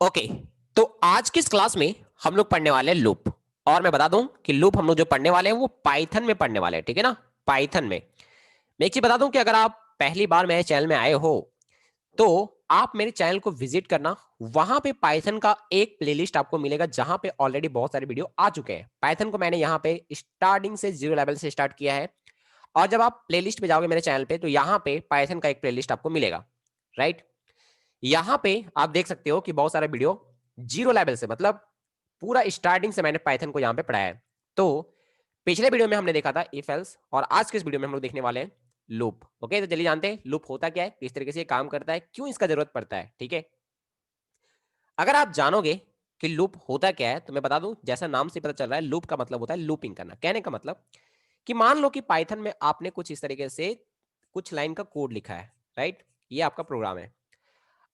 Okay, तो आज की इस क्लास में हम लोग पढ़ने वाले हैं लूप। और मैं बता दूं कि लूप हम लोग जो पढ़ने वाले हैं वो पाइथन में पढ़ने वाले हैं, ठीक है ना। पाइथन में मैं एक चीज बता दूं कि अगर आप पहली बार मेरे चैनल में आए हो तो आप मेरे चैनल को विजिट करना। वहां पे पाइथन का एक प्लेलिस्ट आपको मिलेगा जहां पे ऑलरेडी बहुत सारे वीडियो आ चुके हैं। पाइथन को मैंने यहाँ पे स्टार्टिंग से जीरो लेवल से स्टार्ट किया है। और जब आप प्लेलिस्ट पे जाओगे मेरे चैनल पे तो यहाँ पे पाइथन का एक प्लेलिस्ट आपको मिलेगा, राइट। यहां पे आप देख सकते हो कि बहुत सारे वीडियो जीरो लेवल से, मतलब पूरा स्टार्टिंग से मैंने पाइथन को यहां पे पढ़ाया है। तो पिछले वीडियो में हमने देखा था इफ एल्स, और आज के इस वीडियो में हम लोग देखने वाले हैं लूप। ओके, तो चलिए जानते हैं लूप होता क्या है, किस तरीके से काम करता है, क्यों इसका जरूरत पड़ता है। ठीक है, अगर आप जानोगे कि लूप होता क्या है तो मैं बता दूं, जैसा नाम से पता चल रहा है लूप का मतलब होता है लूपिंग करना। कहने का मतलब कि मान लो कि पाइथन में आपने कुछ इस तरीके से कुछ लाइन का कोड लिखा है, राइट। ये आपका प्रोग्राम है।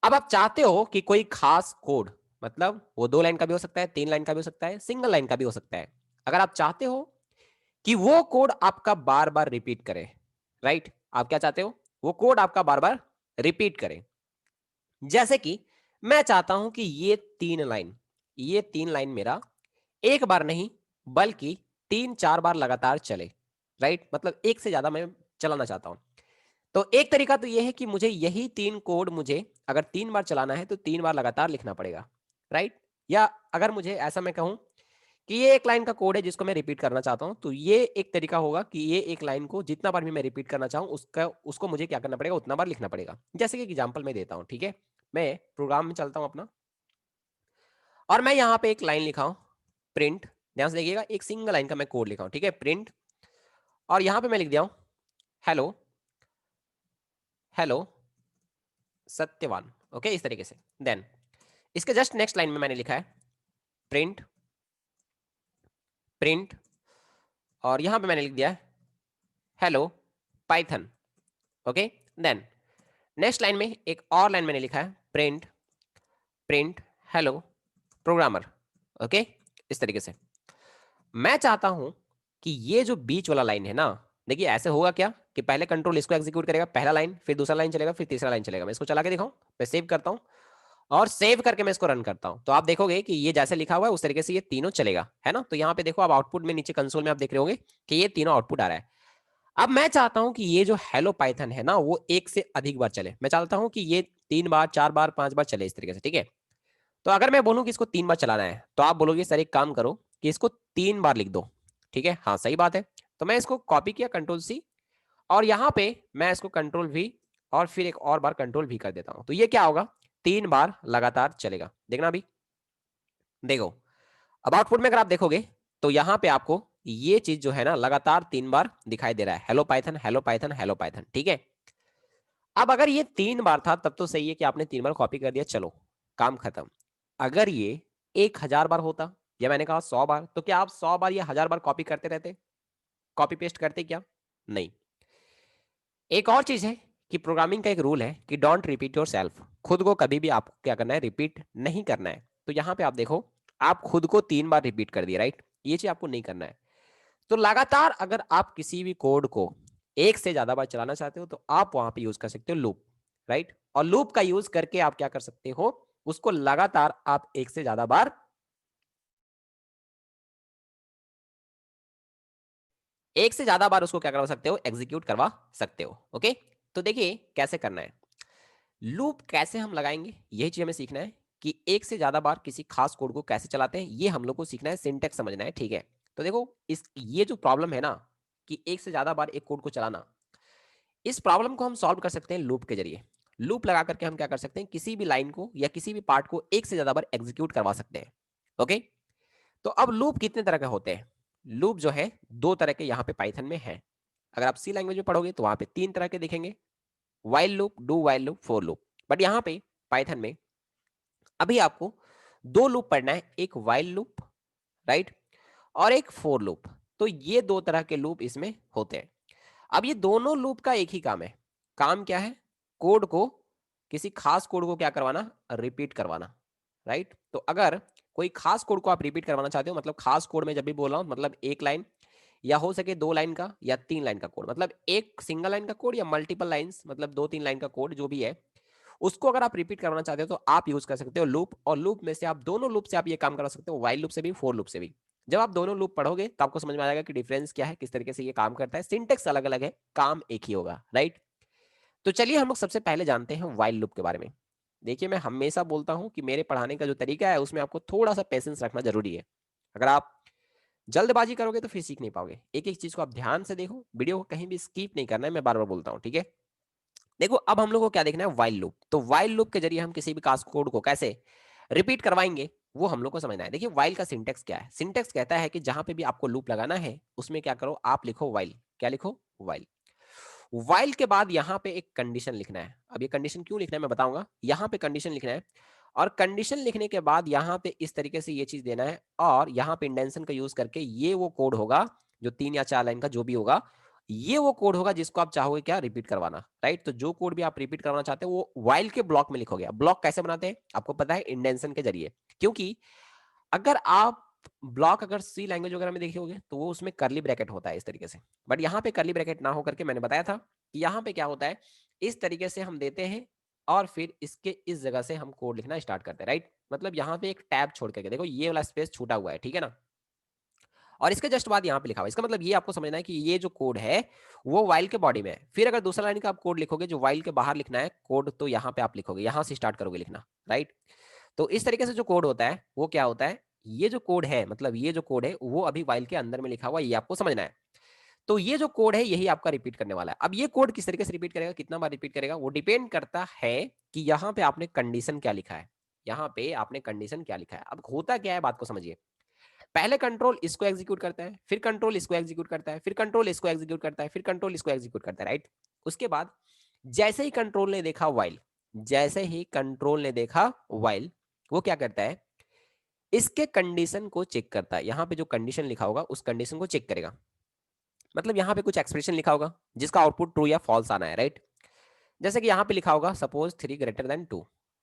अब आप चाहते हो कि कोई खास कोड, मतलब वो 2 लाइन का भी हो सकता है, 3 लाइन का भी हो सकता है, सिंगल लाइन का भी हो सकता है। अगर आप चाहते हो कि वो कोड आपका बार बार रिपीट करे, राइट, आप क्या चाहते हो, वो कोड आपका बार बार रिपीट करे। जैसे कि मैं चाहता हूं कि ये तीन लाइन मेरा एक बार नहीं बल्कि 3-4 बार लगातार चले, राइट। मतलब एक से ज्यादा मैं चलाना चाहता हूं। तो एक तरीका तो यह है कि मुझे यही 3 कोड मुझे अगर 3 बार चलाना है तो 3 बार लगातार लिखना पड़ेगा, राइट। या अगर मुझे ऐसा मैं कहूं कि ये एक लाइन का कोड है जिसको मैं रिपीट करना चाहता हूं, तो ये एक तरीका होगा कि ये एक लाइन को जितना बार भी मैं रिपीट करना चाहूं उसका उसको मुझे क्या करना पड़ेगा, उतना बार लिखना पड़ेगा। जैसे कि एग्जाम्पल मैं देता हूं, ठीक है। मैं प्रोग्राम में चलता हूं अपना, और मैं यहाँ पे एक लाइन लिखा हूं प्रिंट। ध्यान से देखिएगा, एक सिंगल लाइन का मैं कोड लिखा हूं, ठीक है, प्रिंट। और यहाँ पे मैं लिख दिया हूं हेलो हेलो सत्यवान। ओके, इस तरीके से। देन इसके जस्ट नेक्स्ट लाइन में मैंने लिखा है प्रिंट प्रिंट, और यहां पे मैंने लिख दिया है hello Python. Okay, then next line में एक और लाइन मैंने लिखा है print print hello programmer. Okay, इस तरीके से। मैं चाहता हूं कि ये जो बीच वाला लाइन है ना, देखिए ऐसे होगा क्या कि पहले कंट्रोल इसको एग्जीक्यूट करेगा, पहला लाइन, फिर दूसरा लाइन चलेगा, फिर तीसरा लाइन चलेगा। मैं इसको चला के दिखाऊं, मैं सेव करता हूं और सेव करके मैं इसको रन करता हूं, तो आप देखोगे कि ये जैसे लिखा हुआ है उस तरीके से ये तीनों चलेगा, है ना। तो यहाँ पे देखो, आप आउटपुट में नीचे कंसोल में आप देख रहे होंगे कि ये तीनों आउटपुट आ रहा है। अब मैं चाहता हूं कि ये जो हेलो पाइथन है ना वो एक से अधिक बार चले। मैं चाहता हूं कि ये 3 बार, 4 बार, 5 बार चले, इस तरीके से, ठीक है। तो अगर मैं बोलूं कि इसको 3 बार चलाना है तो आप बोलोगे सर एक काम करो कि इसको 3 बार लिख दो। ठीक है, हाँ सही बात है। तो मैं इसको कॉपी किया, कंट्रोल सी, और यहां पे मैं इसको कंट्रोल वी और फिर एक और बार कंट्रोल वी कर देता हूं, तो ये क्या होगा, 3 बार लगातार चलेगा। देखना अभी, देखो अब आउटपुट में अगर आप देखोगे तो यहां पे आपको ये चीज जो है ना लगातार 3 बार दिखाई दे रहा है, hello Python hello Python hello Python, ठीक है। अब अगर ये 3 बार था तब तो सही है कि आपने 3 बार कॉपी कर दिया, चलो काम खत्म। अगर ये 1000 बार होता, या मैंने कहा 100 बार, तो क्या आप 100 बार या 1000 बार कॉपी करते रहते, कॉपी पेस्ट करते क्या? नहीं। एक और चीज है कि प्रोग्रामिंग का एक रूल है कि डोंट रिपीट योर सेल्फ। खुद को कभी भी आपको क्या करना है, रिपीट नहीं करना है। तो यहां पे आप देखो, आप खुद को 3 बार रिपीट कर दिए, राइट। ये चीज आपको नहीं करना है। तो लगातार अगर आप किसी भी कोड को एक से ज्यादा बार चलाना चाहते हो तो आप वहां पे यूज कर सकते हो लूप, राइट। और लूप का यूज करके आप क्या कर सकते हो, उसको लगातार आप एक से ज्यादा बार, एक से ज्यादा बार उसको क्या करवा सकते हो, एग्जीक्यूट करवा सकते हो। ओके, तो देखिए कैसे करना है, लूप कैसे हम लगाएंगे, यही चीज हमें सीखना है कि एक से ज्यादा बार किसी खास कोड को कैसे चलाते हैं, ये हम लोग को सीखना है, सिंटेक्स समझना है, ठीक है। तो देखो, इस ये जो प्रॉब्लम है ना कि एक से ज्यादा बार एक कोड को चलाना, इस प्रॉब्लम को हम सॉल्व कर सकते हैं लूप के जरिए। लूप लगा करके हम क्या कर सकते हैं, किसी भी लाइन को या किसी भी पार्ट को एक से ज्यादा बार एग्जीक्यूट करवा सकते हैं। ओके, तो अब लूप कितने तरह के होते हैं, लूप जो है 2 तरह के यहाँ पे पाइथन में है। अगर आप सी लैंग्वेज में पढ़ोगे तो वहां पे 3 तरह के दिखेंगे, while loop, do while loop, for loop. But यहाँ पे पाइथन में अभी आपको 2 लूप पढ़ना है, एक वाइल लूप, राइट, और एक फोर लूप। तो ये 2 तरह के लूप इसमें होते हैं। अब ये दोनों लूप का एक ही काम है, काम क्या है, कोड को, किसी खास कोड को क्या करवाना, रिपीट करवाना, राइट। तो अगर कोई खास कोड को आप रिपीट करवाना चाहते हो, मतलब खास कोड में जब भी बोल रहा हूं मतलब एक लाइन या हो सके 2 लाइन का या 3 लाइन का कोड, मतलब एक सिंगल लाइन का कोड या मल्टीपल लाइंस, मतलब 2-3 लाइन का कोड जो भी है, उसको अगर आप रिपीट करवाना चाहते हो तो आप यूज कर सकते हो लूप, और लूप में से आप दोनों लूप से आप ये काम करा सकते हो, वाइल लूप से भी, फोर लूप से भी। जब आप दोनों लूप पढ़ोगे तो आपको समझ में आ जाएगा कि डिफरेंस क्या है, किस तरीके से ये काम करता है। सिंटेक्स अलग अलग है, काम एक ही होगा, राइट। तो चलिए हम लोग सबसे पहले जानते हैं वाइल लूप के बारे में। देखिए मैं हमेशा बोलता हूं कि मेरे पढ़ाने का जो तरीका है उसमें आपको थोड़ा सा पेशेंस रखना जरूरी है। अगर आप जल्दबाजी करोगे तो फिर सीख नहीं पाओगे। एक एक चीज को आप ध्यान से देखो, वीडियो को कहीं भी स्किप नहीं करना है, मैं बार बार बोलता हूँ, ठीक है। देखो अब हम लोग को क्या देखना है, वाइल लूप। तो वाइल लूप के जरिए हम किसी भी कास्ट कोड को कैसे रिपीट करवाएंगे वो हम लोग को समझना है। देखिए वाइल का सिंटेक्स क्या है। सिंटेक्स कहता है कि जहां पे भी आपको लूप लगाना है उसमें क्या करो, आप लिखो वाइल। क्या लिखो, वाइल। वाइल के बाद यहाँ पे एक कंडीशन लिखना है। अब ये कंडीशन क्यों लिखना है मैं बताऊंगा। यहाँ पे कंडीशन लिखना है, और कंडीशन लिखने के बाद यहाँ पे इस तरीके से ये चीज देना है, और यहाँ पे इंडेंशन का यूज करके ये वो कोड होगा जो 3 या 4 लाइन का जो भी होगा, ये वो कोड होगा जिसको आप चाहोगे क्या, रिपीट करवाना, राइट। तो जो कोड भी आप रिपीट करवाना चाहते हो वो वाइल के ब्लॉक में लिखोगे। ब्लॉक कैसे बनाते हैं आपको पता है, इंडेंशन के जरिए। क्योंकि अगर आप ब्लॉक अगर सी लैंग्वेज वगैरह में देखे होगे तो वो उसमें करली ब्रैकेट होता है इस तरीके से, बट यहाँ पे करली ब्रैकेट ना होकर के मैंने बताया था कि यहाँ पे क्या होता है, इस तरीके से हम देते हैं और फिर इसके इस जगह से हम कोड लिखना स्टार्ट करते हैं, राइट। मतलब यहाँ पे एक टैब छोड़ करके देखो, ये वाला स्पेस छूटा हुआ है, ठीक है ना। और इसके जस्ट बाद यहाँ पे लिखा हुआ है। इसका मतलब ये आपको समझना है कि ये जो कोड है वो वाइल के बॉडी में है। फिर अगर दूसरा लाइन का आप कोड लिखोगे जो वाइल के बाहर लिखना है कोड, तो यहाँ पे आप लिखोगे, यहाँ से स्टार्ट करोगे लिखना, राइट। तो इस तरीके से जो कोड होता है वो क्या होता है, ये जो कोड है, मतलब ये जो कोड है वो अभी वाइल के अंदर में लिखा हुआ है, ये आपको समझना है। तो ये जो कोड है यही आपका रिपीट करने वाला है। अब ये कोड किस तरीके से रिपीट करेगा, कितना बार रिपीट करेगा, वो डिपेंड करता है कि यहाँ पे आपने कंडीशन क्या लिखा है। यहाँ पे आपने कंडीशन क्या लिखा है। अब होता क्या है, बात को समझिए। पहले कंट्रोल इसको एग्जीक्यूट करता है, फिर कंट्रोल इसको एग्जीक्यूट करता है, फिर कंट्रोल इसको एग्जीक्यूट करता है, फिर कंट्रोल इसको एग्जीक्यूट करता है, राइट। उसके बाद जैसे ही कंट्रोल ने देखा वाइल, जैसे ही कंट्रोल ने देखा वाइल, वो क्या करता है, इसके कंडीशन को चेक करता है। यहां पे जो कंडीशन लिखा होगा उस कंडीशन को चेक करेगा। मतलब यहां पे कुछ एक्सप्रेशन लिखा होगा जिसका आउटपुट ट्रू या फॉल्स आना है, राइट। जैसे कि यहां पे लिखा होगा सपोज 3 ग्रेटर देन 2,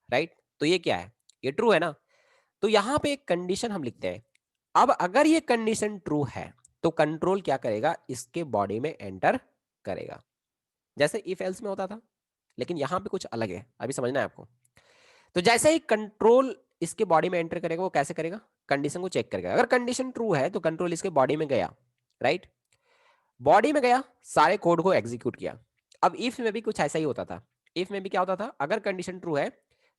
राइट। तो ये क्या है, ये ट्रू है ना। तो यहां पे एक कंडीशन हम लिखते हैं। अब अगर ये कंडीशन ट्रू है तो कंट्रोल क्या करेगा, इसके बॉडी में एंटर करेगा, जैसे इफ एल्स में होता था। लेकिन यहां पे कुछ अलग है, अभी समझना है आपको। तो जैसे ही कंट्रोल इसके बॉडी में एंटर करेगा वो कैसे करेगा, कंडीशन को चेक करेगा। अगर कंडीशन ट्रू है तो कंट्रोल इसके बॉडी में गया, राइट। बॉडी में गया, सारे कोड को एग्जीक्यूट किया। अब इफ में भी कुछ ऐसा ही होता था। इफ में भी क्या होता था, अगर कंडीशन ट्रू है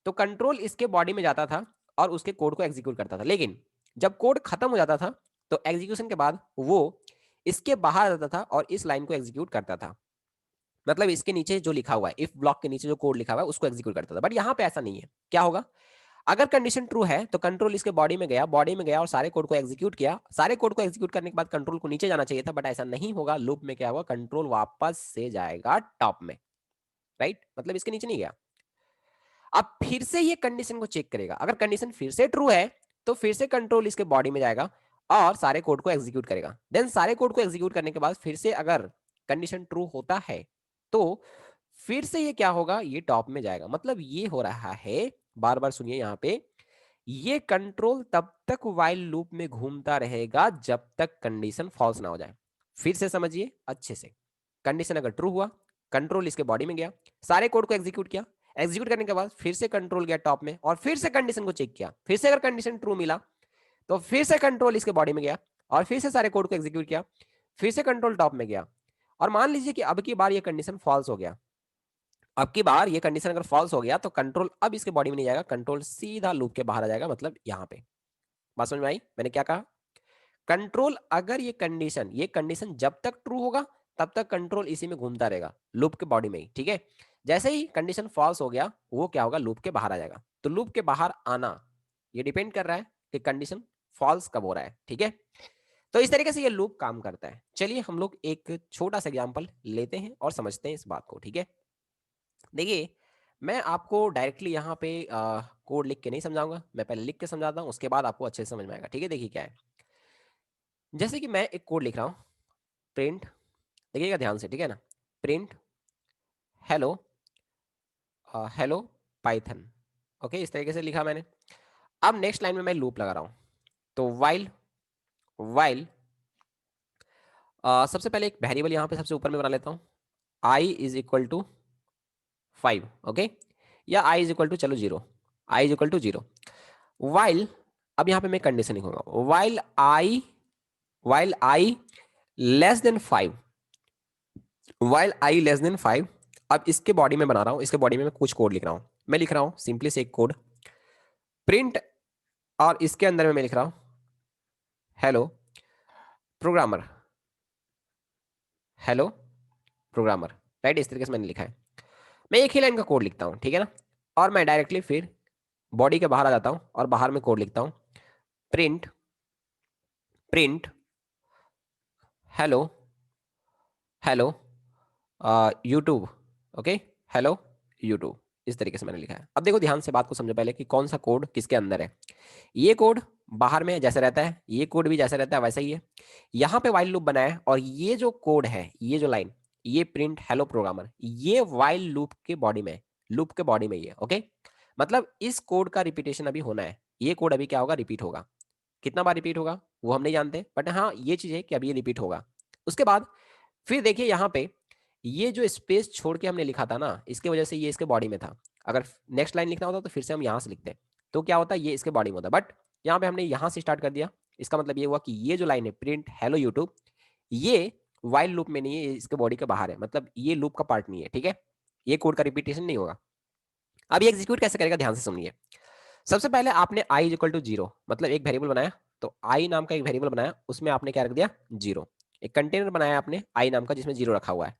तो कंट्रोल इसके बॉडी में जाता था और उसके कोड को एग्जीक्यूट करता था। लेकिन जब कोड खत्म हो जाता था तो एग्जीक्यूशन के बाद वो इसके बाहर आता था और इस लाइन को एग्जीक्यूट करता था। मतलब इसके नीचे जो लिखा हुआ है, इफ ब्लॉक के नीचे जो कोड लिखा हुआ है उसको एग्जीक्यूट करता था। बट यहाँ पे ऐसा नहीं है। क्या होगा, अगर कंडीशन ट्रू है तो कंट्रोल इसके बॉडी में गया और सारे कोड को एग्जीक्यूट किया। सारे कोड को एग्जीक्यूट करने के बाद कंट्रोल को नीचे जाना चाहिए था, बट ऐसा नहीं होगा। लूप में क्या होगा, कंट्रोल वापस से जाएगा टॉप में, राइट। मतलब इसके नीचे नहीं गया। अब फिर से ये कंडीशन को चेक करेगा। अगर कंडीशन फिर से ट्रू है तो फिर से कंट्रोल इसके बॉडी में जाएगा और सारे कोड को एग्जीक्यूट करेगा। देन सारे कोड को एग्जीक्यूट करने के बाद फिर से अगर कंडीशन ट्रू होता है तो फिर से ये क्या होगा, ये टॉप में जाएगा। मतलब ये हो रहा है, बार बार सुनिए यहाँ पे, ये कंट्रोल तब तक वाइल लूप में घूमता रहेगा जब तक कंडीशन फॉल्स ना हो जाए। फिर से समझिए अच्छे से। कंडीशन अगर ट्रू हुआ, कंट्रोल इसके बॉडी में गया, सारे कोड को एग्जीक्यूट किया। एग्जीक्यूट करने के बाद फिर से कंट्रोल गया टॉप में और फिर से कंडीशन को चेक किया। फिर से अगर कंडीशन ट्रू मिला तो फिर से कंट्रोल इसके बॉडी में गया और फिर से सारे कोड को एग्जीक्यूट किया। फिर से कंट्रोल टॉप में गया और मान लीजिए कि अब की बार ये कंडीशन फॉल्स हो गया। अब की बार ये कंडीशन अगर फॉल्स हो गया तो कंट्रोल अब इसके बॉडी में नहीं जाएगा, कंट्रोल सीधा लूप के बाहर आ जाएगा। मतलब यहाँ पे बात समझ में आई मैंने क्या कहा। कंट्रोल अगर ये कंडीशन जब तक ट्रू होगा तब तक कंट्रोल इसी में घूमता रहेगा लूप के बॉडी में ही, ठीक है। जैसे ही कंडीशन फॉल्स हो गया वो क्या होगा, लूप के बाहर आ जाएगा। तो लूप के बाहर आना ये डिपेंड कर रहा है कि कंडीशन फॉल्स कब हो रहा है, ठीक है। तो इस तरीके से ये लूप काम करता है। चलिए हम लोग एक छोटा सा एग्जांपल लेते हैं और समझते हैं इस बात को, ठीक है। देखिए मैं आपको डायरेक्टली यहाँ पे कोड लिख के नहीं समझाऊंगा, मैं पहले लिख के समझाता हूँ, उसके बाद आपको अच्छे से समझ में आएगा, ठीक है। देखिए क्या है, जैसे कि मैं एक कोड लिख रहा हूँ, प्रिंट, देखिएगा ध्यान से, ठीक है ना। Print hello, hello Python, okay, इस तरीके से लिखा मैंने। अब नेक्स्ट लाइन में मैं लूप लगा रहा हूँ। तो वाइल वाइल सबसे पहले एक वेरिएबल यहाँ पे सबसे ऊपर में बना लेता हूँ, i is equal to 5, okay. या आई इज इक्वल टू, चलो zero, i is equal to zero. While, अब यहां पे मैं कंडीशन लिखूंगा, while i less than 5, while i less than 5। अब इसके बॉडी में बना रहा हूं, इसके बॉडी में मैं कुछ कोड लिख रहा हूं। मैं लिख रहा हूं सिंपली से एक कोड प्रिंट, और इसके अंदर में मैं लिख रहा हूं hello programmer, hello programmer, right. इस तरीके से मैंने लिखा है। मैं एक ही लाइन का कोड लिखता हूं, ठीक है ना। और मैं डायरेक्टली फिर बॉडी के बाहर आ जाता हूं और बाहर में कोड लिखता हूं print, print hello, hello YouTube, okay, hello YouTube. इस तरीके से मैंने लिखा है। अब देखो ध्यान से बात को समझो पहले कि कौन सा कोड किसके अंदर है। ये कोड बाहर में जैसे रहता है, ये कोड भी जैसे रहता है वैसा ही है। यहाँ पे वाइल लूप बनाया है, और ये जो कोड है, ये जो लाइन, ये प्रिंट हेलो प्रोग्रामर, ये वाइल लूप के बॉडी में, लूप के बॉडी में ये, ओके। मतलब इस कोड का रिपीटेशन अभी होना है। ये कोड अभी क्या होगा, रिपीट होगा। कितना बार रिपीट होगा वो हम नहीं जानते, बट हाँ ये चीज है कि अभी ये रिपीट होगा। उसके बाद फिर देखिए यहाँ पे ये जो स्पेस छोड़ के हमने लिखा था ना, इसके वजह से ये इसके बॉडी में था। अगर नेक्स्ट लाइन लिखना होता तो फिर से हम यहाँ से लिखते, तो क्या होता, ये इसके बॉडी में होता। बट यहाँ पे हमने यहाँ से स्टार्ट कर दिया। इसका मतलब ये हुआ कि ये जो लाइन है प्रिंट हेलो यूट्यूब, ये वाइल लूप में नहीं है, इसके बॉडी के बाहर है, मतलब ये लूप का पार्ट नहीं है, ठीक है। ये कोड का रिपीटेशन नहीं होगा। अब ये एग्जीक्यूट कैसे करेगा, ध्यान से सुनिए। सबसे पहले आपने आई इक्वल टू जीरो, मतलब एक वेरिएबल बनाया, तो आई नाम का एक वेरिएबल बनाया, उसमें आपने क्या रख दिया, जीरो। एक कंटेनर बनाया आपने आई नाम का जिसमें जीरो रखा हुआ है।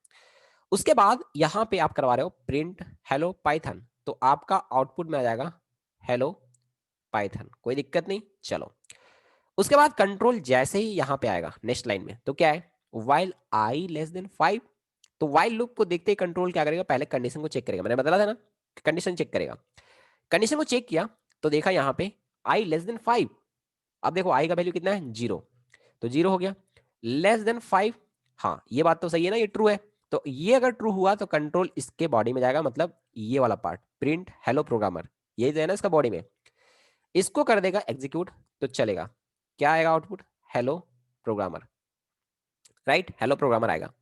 उसके बाद यहां पे आप करवा रहे हो प्रिंट हेलो पाइथन, तो आपका आउटपुट में आ जाएगा हेलो पाइथन, कोई दिक्कत नहीं, चलो। उसके बाद कंट्रोल जैसे ही यहां पे आएगा नेक्स्ट लाइन में, तो क्या है, वाइल आई लेस देन 5। तो वाइल लूप को देखते ही कंट्रोल क्या करेगा, पहले कंडीशन को चेक करेगा। मैंने बताया था ना, कंडीशन चेक करेगा। कंडीशन को चेक किया तो देखा यहां पे आई लेस देन 5। अब देखो आई का वैल्यू कितना है, जीरो, तो जीरो हो गया। लेस देन 5, हाँ ये बात तो सही है ना, ये ट्रू है। तो ये अगर ट्रू हुआ तो कंट्रोल इसके बॉडी में जाएगा, मतलब ये वाला पार्ट प्रिंट हेलो प्रोग्रामर, ये जो है ना इसका बॉडी में, इसको कर देगा एग्जीक्यूट, तो चलेगा। क्या आएगा output, hello programmer, right, hello programmer आएगा।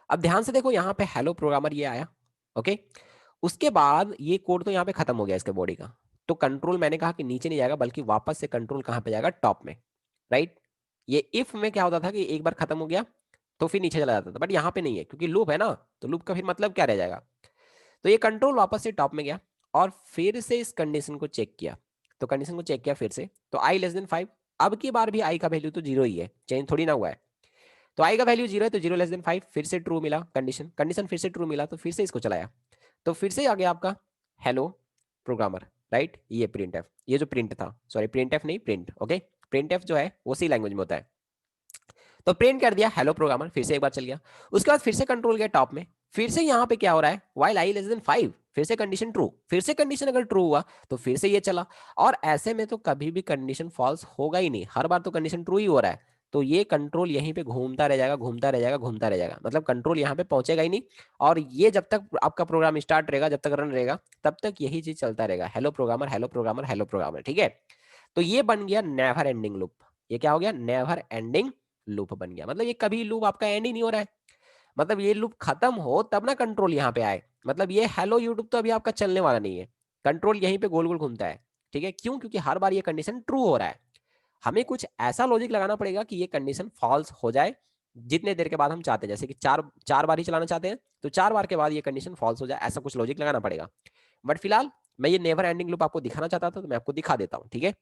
अब ध्यान से देखो यहाँ पे हेलो प्रोग्रामर ये आया, ओके। उसके बाद ये कोड तो यहाँ पे खत्म हो गया इसके बॉडी का। तो कंट्रोल मैंने कहा कि नीचे नहीं जाएगा, बल्कि वापस से कंट्रोल कहाँ पे जाएगा, टॉप में, राइट। ये इफ में क्या होता था कि एक बार खत्म हो गया तो फिर नीचे चला जाता था, बट यहाँ पे नहीं है क्योंकि लूप है ना, तो लूप का फिर मतलब क्या रह जाएगा। तो ये कंट्रोल वापस से टॉप में गया और फिर से इस कंडीशन को चेक किया। तो कंडीशन को चेक किया फिर से, तो आई लेस देन 5। अब की बार भी आई का वैल्यू तो जीरो ही है, चेंज थोड़ी ना हुआ है। तो आई का वैल्यू जीरो है, तो जीरो लेस देन 5, फिर से ट्रू मिला कंडीशन, कंडीशन फिर से ट्रू मिला, तो फिर से इसको चलाया, तो फिर से आ गया आपका हेलो प्रोग्रामर, राइट। ये प्रिंट एफ, ये जो प्रिंट था, सॉरी प्रिंट एफ नहीं प्रिंट, ओके। प्रिंट एफ जो है वो सी लैंग्वेज में होता है। तो प्रिंट कर दिया हेलो प्रोग्रामर, फिर से एक बार चल गया। उसके बाद फिर से कंट्रोल गया टॉप में, फिर से यहाँ पे क्या हो रहा है, वाइल आई लेस देन 5, फिर से कंडीशन ट्रू, फिर से कंडीशन अगर ट्रू हुआ तो फिर से ये चला। और ऐसे में तो कभी भी कंडीशन फॉल्स होगा ही नहीं, हर बार तो कंडीशन ट्रू ही हो रहा है। तो ये कंट्रोल यहीं पे घूमता रह जाएगा, घूमता रह जाएगा, घूमता रह जाएगा, मतलब कंट्रोल यहाँ पे पहुंचेगा ही नहीं। और ये जब तक आपका प्रोग्राम स्टार्ट रहेगा, जब तक रन रहेगा, तब तक यही चीज चलता रहेगा, hello programmer, hello programmer, hello programmer, ठीक है। तो ये बन गया नेवर एंडिंग लूप। ये क्या हो गया, नेवर एंडिंग लूप बन गया। मतलब ये कभी लूप आपका एंड ही नहीं हो रहा है, मतलब ये लूप खत्म हो तब ना कंट्रोल यहाँ पे आए। मतलब ये हेलो यूट्यूब तो अभी आपका चलने वाला नहीं है, कंट्रोल यहीं पे गोल गोल घूमता है, ठीक है। क्यों, क्योंकि हर बार ये कंडीशन ट्रू हो रहा है। हमें कुछ ऐसा लॉजिक लगाना पड़ेगा कि ये कंडीशन फॉल्स हो जाए जितने देर के बाद हम चाहते हैं, जैसे कि चार चार बार ही चलाना चाहते हैं, तो 4 बार के बाद ये कंडीशन फॉल्स हो जाए, ऐसा कुछ लॉजिक लगाना पड़ेगा। बट फिलहाल मैं ये नेवर एंडिंग लूप आपको दिखाना चाहता था, तो मैं आपको दिखा देता हूँ, ठीक है।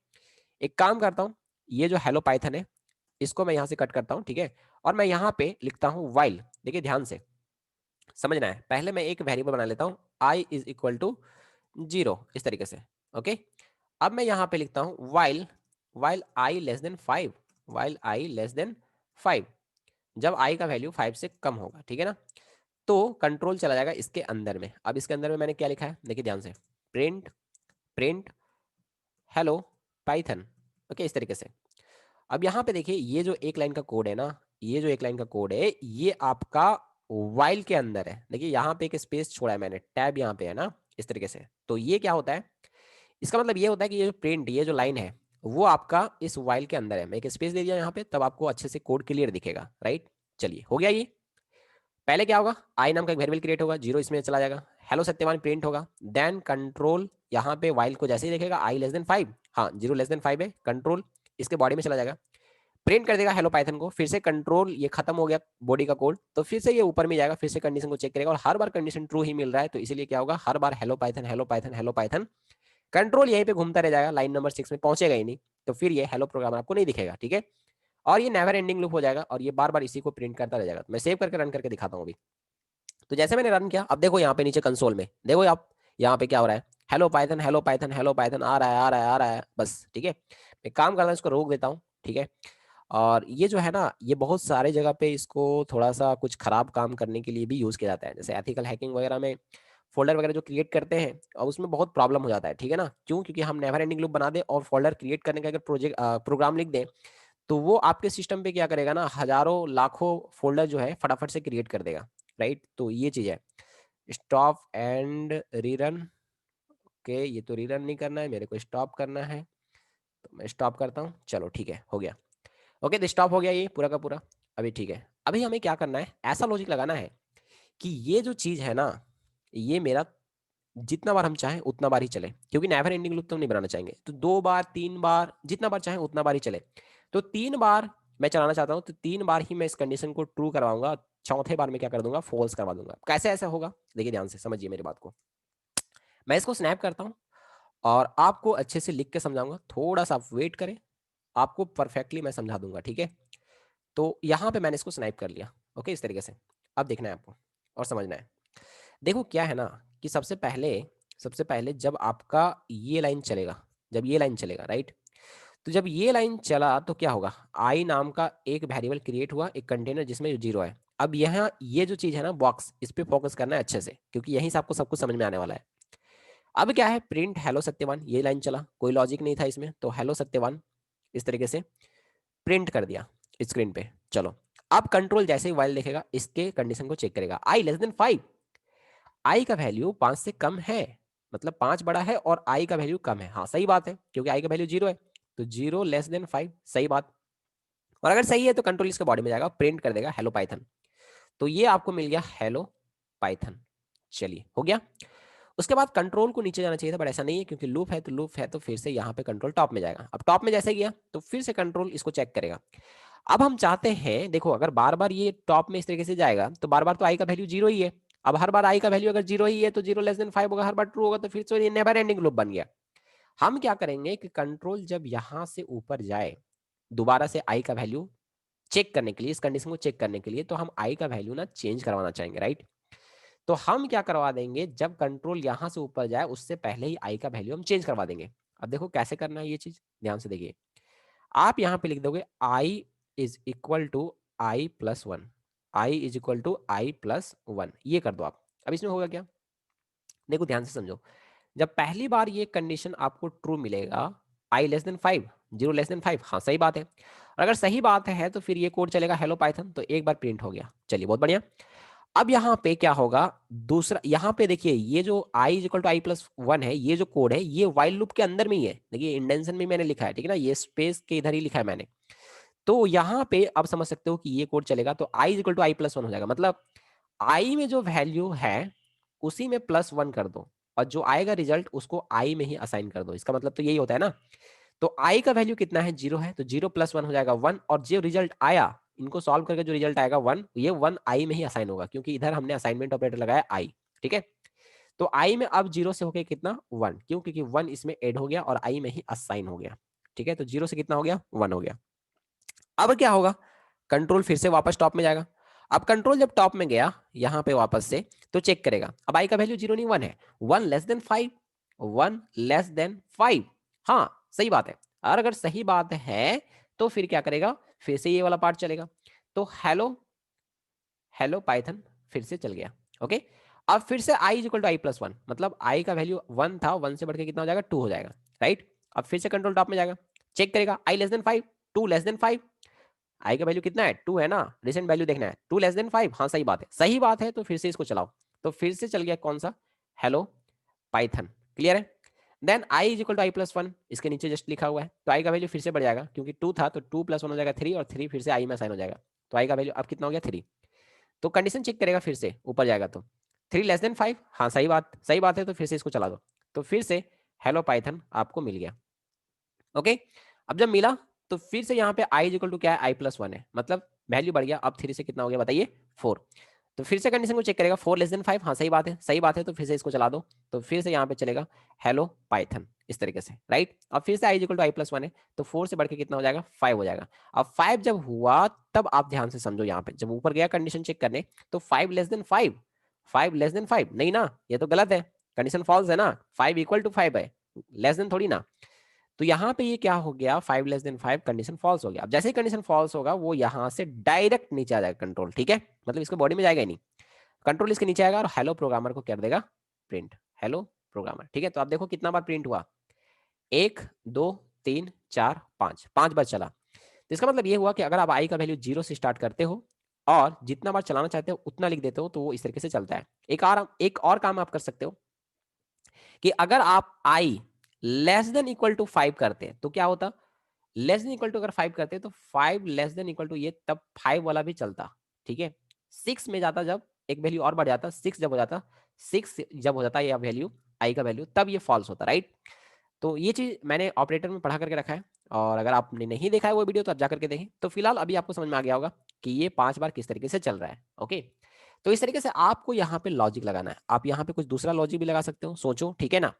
एक काम करता हूँ, ये जो हेलो पाइथन है इसको मैं यहाँ से कट करता हूँ, ठीक है। और मैं यहाँ पे लिखता हूँ वाइल, देखिए ध्यान से समझना है। पहले मैं एक वेरिएबल बना लेता हूँ, आई इज इक्वल टू जीरो, इस तरीके से, ओके। अब मैं यहाँ पे लिखता हूँ while, while i less than 5, while i less than 5, जब आई का वैल्यू 5 से कम होगा, ठीक है ना। तो कंट्रोल चला जाएगा इसके अंदर में। अब इसके अंदर में मैंने क्या लिखा है, देखिए ध्यान से, print, print hello Python, okay, इस तरीके से। अब यहाँ पे देखिए ये जो एक लाइन का कोड है ना, ये जो एक लाइन का कोड है, ये आपका वाइल के अंदर है। देखिए यहाँ पे एक स्पेस छोड़ा है मैंने, टैब यहाँ पे है ना, इस तरीके से। तो ये क्या होता है, इसका मतलब ये होता है कि ये जो प्रिंट, ये जो लाइन है, वो आपका इस वाइल के अंदर है। मैं एक स्पेस दे दिया यहाँ पे, तब आपको अच्छे से कोड क्लियर दिखेगा, राइट। चलिए हो गया ये। पहले क्या होगा, आई नाम का एक वेरिएबल क्रिएट होगा, जीरो इसमें चला जाएगा, हेलो सत्यवान प्रिंट होगा। देन कंट्रोल यहाँ पे वाइल को जैसे ही देखेगा आई लेस देन 5, हाँ 0 <5 है, कंट्रोल इसके बॉडी में चला जाएगा, प्रिंट कर देगा हेलो पाइथन को, फिर से कंट्रोल ये खत्म हो गया बॉडी का कोड, तो फिर से ये ऊपर में जाएगा, फिर से कंडीशन को चेक करेगा और हर बार कंडीशन ट्रू ही मिल रहा है, तो इसीलिए क्या होगा, हर बार hello Python hello Python hello Python, control यहीं पे घूमता रह जाएगा, लाइन नंबर 6 में पहुंचेगा ही नहीं, तो फिर ये हेलो प्रोग्राम आपको नहीं दिखेगा, ठीक है। और ये नेवर एंडिंग लूप हो जाएगा और ये बार बार इसी को प्रिंट करता रह जाएगा। तो मैं सेव करके रन करके दिखाता हूँ अभी। तो जैसे मैंने रन किया, अब देखो यहाँ पे नीचे कंसोल में देखो आप, यहाँ पे क्या हो रहा है, hello Python hello Python hello Python आ रहा है आ रहा है आ रहा है, बस ठीक है। मैं काम करता हूँ, इसको रोक देता हूँ, ठीक है। और ये जो है ना, ये बहुत सारे जगह पे इसको थोड़ा सा कुछ खराब काम करने के लिए भी यूज किया जाता है, जैसे एथिकल हैकिंग वगैरह में फोल्डर वगैरह जो क्रिएट करते हैं और उसमें बहुत प्रॉब्लम हो जाता है, ठीक है ना। क्यों? क्योंकि हम नेवर एंडिंग लूप बना दें और फोल्डर क्रिएट करने का अगर प्रोजेक्ट प्रोग्राम लिख दें, तो वो आपके सिस्टम पे क्या करेगा ना, हजारों लाखों फोल्डर जो है फटाफट से क्रिएट कर देगा, राइट। तो ये चीज है। स्टॉप एंड रीरन, ओके ये तो रीरन नहीं करना है, मेरे को स्टॉप करना है, तो मैं स्टॉप करता हूँ, चलो ठीक है हो गया। ओके तो स्टॉप हो गया ये पूरा का पूरा। अभी ठीक है, अभी हमें क्या करना है, ऐसा लॉजिक लगाना है कि ये जो चीज है ना, ये मेरा जितना बार हम चाहें उतना बार ही चले, क्योंकि नेवर एंडिंग लूप तो हम नहीं बनाना चाहेंगे, तो 2 बार 3 बार जितना बार चाहें उतना बार ही चले। तो 3 बार मैं चलाना चाहता हूँ, तो 3 बार ही मैं इस कंडीशन को ट्रू करवाऊंगा, चौथे बार में क्या कर दूंगा, फॉल्स करवा दूंगा। कैसे ऐसा होगा, देखिए ध्यान से समझिए मेरी बात को। मैं इसको स्नैप करता हूँ और आपको अच्छे से लिख के समझाऊंगा, थोड़ा सा आप वेट करें, आपको परफेक्टली मैं समझा दूंगा, ठीक है। तो यहाँ पे मैंने इसको स्नाइप कर लिया, ओके इस तरीके से। अब देखना है आपको और समझना है। देखो क्या है ना, कि सबसे पहले जब आपका ये लाइन चलेगा, जब ये लाइन चलेगा राइट, तो जब ये लाइन चला तो क्या होगा, आई नाम का एक वेरिएबल क्रिएट हुआ, एक कंटेनर जिसमें 0 है। अब यहाँ ये जो चीज है ना बॉक्स, इस पे फोकस करना है अच्छे से, क्योंकि यहीं से आपको सब कुछ समझ में आने वाला है। अब क्या है, प्रिंट हेलो सत्यवान, ये लाइन चला, कोई लॉजिक नहीं था इसमें, तो हेलो सत्यवान इस तरीके से प्रिंट कर दिया स्क्रीन पे। चलो अब कंट्रोल जैसे ही वाइल देखेगा, इसके कंडीशन को चेक करेगा, आई लेस देन 5, आई का वैल्यू 5 से कम है, मतलब 5 बड़ा है और आई का वैल्यू कम है, हाँ सही बात है, क्योंकि आई का वैल्यू 0 है, तो 0 <5 सही बात। और अगर सही है तो कंट्रोल इसके बॉडी में जाएगा, प्रिंट कर देगा हेलो पाइथन। तो ये आपको मिल गया हेलो पाइथन। चलिए हो गया। उसके बाद कंट्रोल को नीचे जाना चाहिए था, बट ऐसा नहीं है, क्योंकि लूप है तो लूप है, तो फिर से यहाँ पे कंट्रोल टॉप में जाएगा। अब टॉप में जैसे गया तो फिर से कंट्रोल इसको चेक करेगा। अब हम चाहते हैं, देखो अगर बार बार ये टॉप में इस तरीके से जाएगा तो बार बार तो आई का वैल्यू 0 ही है। अब हर बार आई का वैल्यू अगर 0 ही है तो 0 <5 होगा, हर बार ट्रू होगा, तो फिर से ये नेवर एंडिंग लूप बन गया। हम क्या करेंगे कि कंट्रोल जब यहां से ऊपर जाए दोबारा से आई का वैल्यू चेक करने के लिए, इस कंडीशन को चेक करने के लिए, तो हम आई का वैल्यू ना चेंज करवाना चाहेंगे, राइट। तो हम क्या करवा देंगे, जब कंट्रोल यहां से ऊपर जाए उससे पहले ही आई का वैल्यू हम चेंज करवा देंगे। अब देखो कैसे करना है ये चीज, ध्यान से देखिए। आप यहां पे लिख दोगे I is equal to I plus one, I is equal to I plus one, ये कर दो आप। अब इसमें होगा क्या, देखो ध्यान से समझो। जब पहली बार ये कंडीशन आपको ट्रू मिलेगा, आई लेस देन 5, 0 <5, हाँ सही बात है। और अगर सही बात है तो फिर ये कोड चलेगा हेलो पाइथन, तो एक बार प्रिंट हो गया, चलिए बहुत बढ़िया। अब यहाँ पे क्या होगा, दूसरा यहाँ पे देखिए, ये जो I is equal to I plus one है, ये जो कोड है ये वाइल लूप के अंदर में ही है, देखिए इंडेंशन में मैंने लिखा है, ठीक है ना, ये स्पेस के इधर ही लिखा है मैंने। तो यहाँ पे आप समझ सकते हो कि ये कोड चलेगा, तो I is equal to I plus one हो जाएगा, मतलब आई में जो वैल्यू है उसी में प्लस वन कर दो, और जो आएगा रिजल्ट उसको आई में ही असाइन कर दो, इसका मतलब तो यही होता है ना। तो आई का वैल्यू कितना है, 0 है, तो 0 + 1 हो जाएगा 1, और जो रिजल्ट आया, इनको सॉल्व करके जो रिजल्ट आएगा 1, ये 1 आई में ही असाइन होगा, क्योंकि इधर हमने असाइनमेंट ऑपरेटर लगाया आई, ठीक है। तो आई में अब 0 से होके कितना 1, क्यों, क्योंकि 1 इसमें ऐड हो गया और आई में ही असाइन हो गया, ठीक है। तो 0 से कितना हो गया, 1 हो गया। अब क्या होगा, कंट्रोल फिर से वापस टॉप में जाएगा। अब कंट्रोल जब टॉप में गया यहाँ पे वापस से, तो चेक करेगा, अब आई का वैल्यू 0 नहीं 1 है, 1 <5, 1 <5, हाँ सही बात है। और अगर सही बात है तो फिर क्या करेगा, फिर से ये वाला पार्ट चलेगा, तो हेलो हेलो पाइथन फिर से चल गया, ओके। अब फिर से I is equal to I plus one, मतलब आई का वैल्यू 1 था, 1 से बढ़ के कितना हो जाएगा, 2 हो जाएगा, राइट। अब फिर से कंट्रोल टॉप में जाएगा, चेक करेगा, आई लेस देन 5, 2 <5, आई का वैल्यू कितना है, 2 है ना, रिसेंट वैल्यू देखना है, 2 <5, हाँ सही बात है, सही बात है, तो फिर से इसको चलाओ। तो फिर से चल गया कौन सा, हेलो पाइथन, क्लियर है। Then i is equal to I plus one, इसके नीचे जस्ट लिखा हुआ है, तो आई का वैल्यू फिर से बढ़ जाएगा, क्योंकि 2 था, तो 2 + 1 हो जाएगा 3, और 3 फिर से आई में साइन हो जाएगा, तो आई का वैल्यू अब कितना हो गया 3। तो कंडीशन चेक करेगा फिर से ऊपर जाएगा, तो 3 लेस देन 5, हाँ सही बात है, तो फिर से इसको चला दो, तो फिर से हेलो पाइथन आपको मिल गया। ओके, अब जब मिला तो फिर से यहाँ पे i इज इक्वल टू क्या है, i प्लस 1 है, मतलब वैल्यू बढ़ गया। अब 3 से कितना हो गया बताइए, 4। तो फिर से कंडीशन को चेक करेगा, 4 लेस देन 5, हाँ सही बात है, तो फिर से इसको चला दो, तो फिर से यहाँ पे चलेगा हेलो पाइथन इस तरीके से, राइट। अब फिर से i is equal to i plus 1 है, तो 4 से बढ़ के कितना हो जाएगा, 5 हो जाएगा। अब 5 जब हुआ तब आप ध्यान से समझो, यहाँ पे जब ऊपर गया कंडीशन चेक करने, तो 5 लेस देन 5, 5 लेस देन 5 नहीं ना, ये तो गलत है, कंडीशन फॉल्स है ना, 5 इक्वल टू 5 है, लेस देन थोड़ी ना। तो यहाँ पे ये क्या हो गया, 5 लेस देन 5 कंडीशन फॉल्स हो गया। अब जैसे ही कंडीशन फॉल्स होगा वो यहाँ से डायरेक्ट नीचे आ जाएगा कंट्रोल, ठीक है, मतलब इसके बॉडी में जाएगा ही नहीं, कंट्रोल इसके नीचे आएगा और हेलो प्रोग्रामर को कर देगा प्रिंट, हेलो प्रोग्रामर, ठीक है। तो आप देखो कितना बार प्रिंट हुआ, 1 2 3 4 5, 5 बार चला। तो इसका मतलब ये हुआ कि अगर आप आई का वैल्यू 0 से स्टार्ट करते हो और जितना बार चलाना चाहते हो उतना लिख देते हो, तो वो इस तरीके से चलता है। एक और काम आप कर सकते हो कि अगर आप आई लेस देन इक्वल टू 5 करते हैं तो क्या होता, लेस देन इक्वल टू अगर 5 करते हैं तो 5 लेस देन इक्वल टू ये तब 5 वाला भी चलता, ठीक है। 6 में जाता, जब एक वैल्यू और बढ़ जाता, 6 जब हो जाता, 6 जब हो जाता ये वैल्यू, आई का वैल्यू, तब ये फॉल्स होता, राइट। तो ये चीज मैंने ऑपरेटर में पढ़ा करके रखा है, और अगर आपने नहीं देखा है वो वीडियो तो आप जाकर के देखें। तो फिलहाल अभी आपको समझ में आ गया होगा कि ये 5 बार किस तरीके से चल रहा है, ओके। तो इस तरीके से आपको यहाँ पे लॉजिक लगाना है, आप यहाँ पे कुछ दूसरा लॉजिक भी लगा सकते हो, सोचो, ठीक है ना।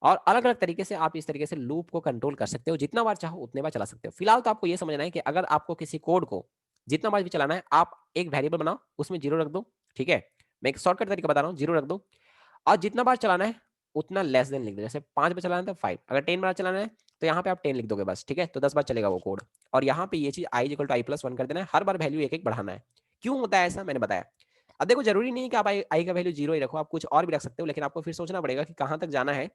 और अलग अलग तरीके से आप इस तरीके से लूप को कंट्रोल कर सकते हो, जितना बार चाहो उतने बार चला सकते हो। फिलहाल तो आपको ये समझना है कि अगर आपको किसी कोड को जितना बार भी चलाना है, आप एक वेरिएबल बनाओ, उसमें जीरो रख दो, ठीक है। मैं एक शॉर्टकट तरीका बता रहा हूँ, जीरो रख दो, और जितना बार चलाना है उतना लेस देन लिख दो। जैसे 5 बार चलाना है तो 5, अगर 10 बार चलाना है तो यहाँ पे आप 10 लिख दोगे बस, ठीक है, तो 10 बार चलेगा वो कोड। और यहाँ पे ये चीज i equal to i plus 1 कर देना है, हर बार वैल्यू एक एक बढ़ाना है। क्यों होता है ऐसा, मैंने बताया। अब देखो जरूरी नहीं है कि आप आई का वैल्यू जीरो ही रखो, आप कुछ और भी रख सकते हो, लेकिन आपको फिर सोचना पड़ेगा कि कहाँ तक जाना है,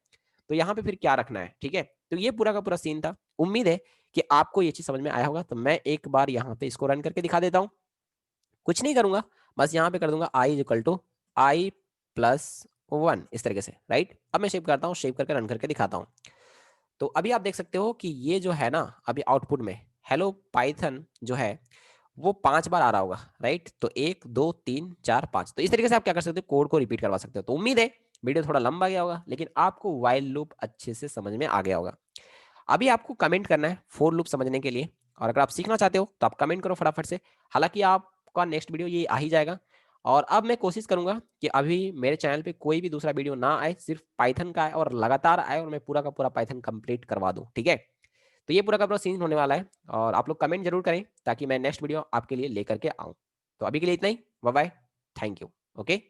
तो यहाँ पे फिर क्या रखना है, ठीक है। तो ये पूरा का पूरा सीन था। उम्मीद है कि आपको ये चीज समझ में आया होगा। तो मैं एक बार यहाँ पे इसको रन करके दिखा देता हूँ, कुछ नहीं करूंगा, बस यहाँ पे कर दूंगा i is equal to I plus 1 इस तरीके से, राइट। अब मैं शेप करता हूँ, शेप करके रन करके दिखाता हूँ। तो अभी आप देख सकते हो कि ये जो है ना, अभी आउटपुट में हेलो पाइथन जो है वो 5 बार आ रहा होगा, राइट। तो 1 2 3 4 5, तो इस तरीके से आप क्या कर सकते हो, कोड को रिपीट करवा सकते हो। तो उम्मीद है वीडियो थोड़ा लंबा गया होगा, लेकिन आपको वाइल लूप अच्छे से समझ में आ गया होगा। अभी आपको कमेंट करना है फोर लूप समझने के लिए, और अगर आप सीखना चाहते हो तो आप कमेंट करो फटाफट से। हालांकि आपका नेक्स्ट वीडियो ये आ ही जाएगा, और अब मैं कोशिश करूंगा कि अभी मेरे चैनल पे कोई भी दूसरा वीडियो ना आए, सिर्फ पाइथन का आए और लगातार आए, और मैं पूरा का पूरा पाइथन कंप्लीट करवा दूं, ठीक है। तो ये पूरा का पूरा सीन होने वाला है, और आप लोग कमेंट जरूर करें ताकि मैं नेक्स्ट वीडियो आपके लिए लेकर के आऊं। तो अभी के लिए इतना ही, bye bye, thank you, okay.